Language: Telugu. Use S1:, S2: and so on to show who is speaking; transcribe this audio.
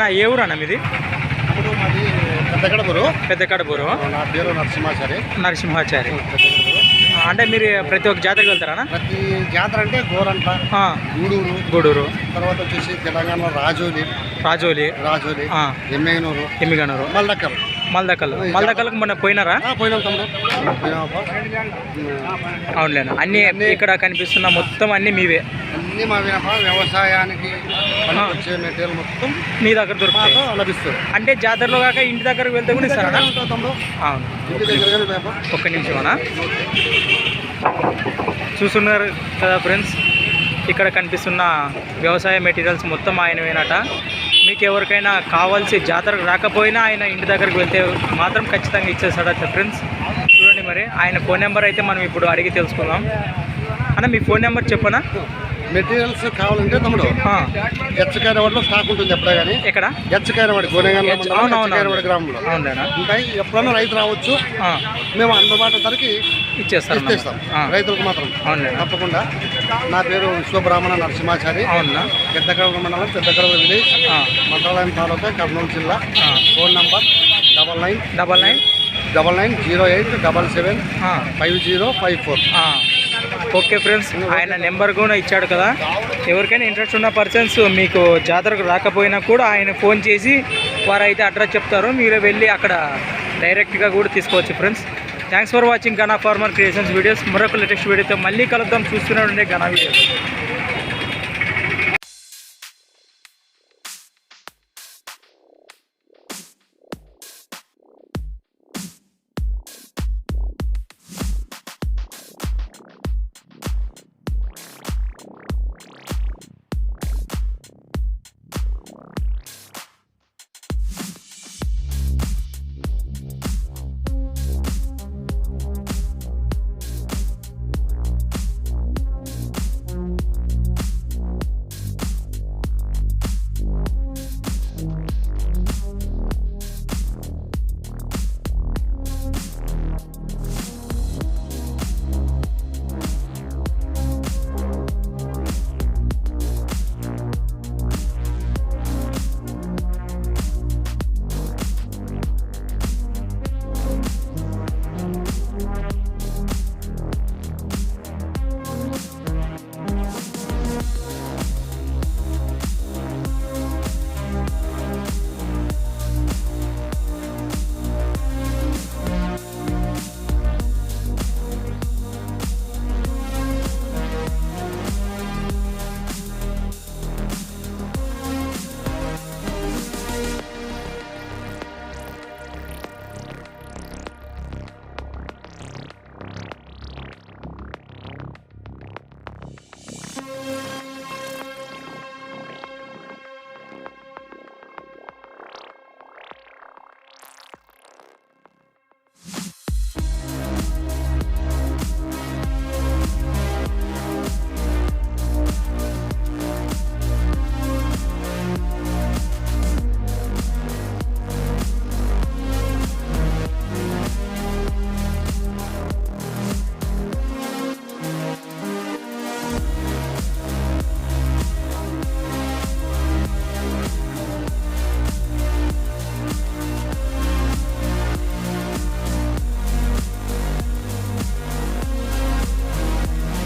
S1: అన్న ఏ ఊరు అన్న మీది?
S2: ఇప్పుడు మాది
S1: పెద్ద కడబూరు.
S2: నా పేరు
S1: నరసింహాచారి. అంటే మీరు ప్రతి ఒక్క జాతరకి వెళ్తారా?
S2: ప్రతి జాతర అంటే గోరంట, గూడూరు, తర్వాత వచ్చేసి తెలంగాణలో రాజోలి,
S1: ఎమ్మిగనూరు, మల్దకల్కు మొన్న పోయినారా?
S2: పోయినాం తమ్ముడు.
S1: అవునులేనా. అన్ని ఇక్కడ కనిపిస్తున్న మొత్తం అన్ని మీవే?
S2: అన్ని మావేనప్ప. వ్యవసాయానికి వచ్చే మెటీరియల్ మొత్తం
S1: మీ దగ్గర దొరుకుతాయి,
S2: లభిస్తుంది.
S1: అంటే జాతరలో కాక ఇంటి దగ్గరకు వెళ్తే కూడా ఇస్తారా?
S2: తమ్ముడు
S1: అవును.
S2: ఇంటి దగ్గర
S1: ఒక్క నిమిషమనా. చూస్తున్నారు కదా ఫ్రెండ్స్, ఇక్కడ కనిపిస్తున్న వ్యవసాయ మెటీరియల్స్ మొత్తం ఆయనవేనట. మీకు ఎవరికైనా కావాల్సి జాతరకు రాకపోయినా ఆయన ఇంటి దగ్గరికి వెళ్తే మాత్రం ఖచ్చితంగా ఇచ్చేస్తాడట ఫ్రెండ్స్. చూడండి, మరి ఆయన ఫోన్ నెంబర్ అయితే మనం ఇప్పుడు అడిగి తెలుసుకుందాం. అన్న మీ ఫోన్ నెంబర్ చెప్పనా?
S2: మెటీరియల్స్ కావాలంటే తమ్ముడు గచ్చకాయవాడలో స్టాక్ ఉంటుంది ఎప్పుడే కానీ.
S1: ఎక్కడ?
S2: గచ్చకాయవాడి గోనెగండ్ల గ్రామంలో ఉంటాయి. ఎప్పుడైనా రైతు రావచ్చు, మేము అందుబాటు ధరకి ఇచ్చేస్తాం రైతులకు మాత్రం. తప్పకుండా. నా పేరు విశ్వబ్రాహ్మణ నరసింహాచారి.
S1: అవునా.
S2: పెద్దకడవ మండలం, పెద్దకడవ విలేజ్, మంత్రాలయం తాలూకా, కర్నూలు జిల్లా. Phone number 9908775054.
S1: ఓకే ఫ్రెండ్స్, ఆయన నెంబర్ కూడా ఇచ్చాడు కదా. ఎవరికైనా ఇంట్రెస్ట్ ఉన్న పర్సన్స్ మీకు జాతరకు రాకపోయినా కూడా ఆయన ఫోన్ చేసి వారైతే అడ్రస్ చెప్తారు, మీరు వెళ్ళి అక్కడ డైరెక్ట్గా కూడా తీసుకోవచ్చు friends. Thanks for watching Ghana farmer creations videos. మరొక లేటెస్ట్ వీడియోతో మళ్ళీ కలుద్దాం. చూస్తూనే ఉండే ఘనా వీడియోస్.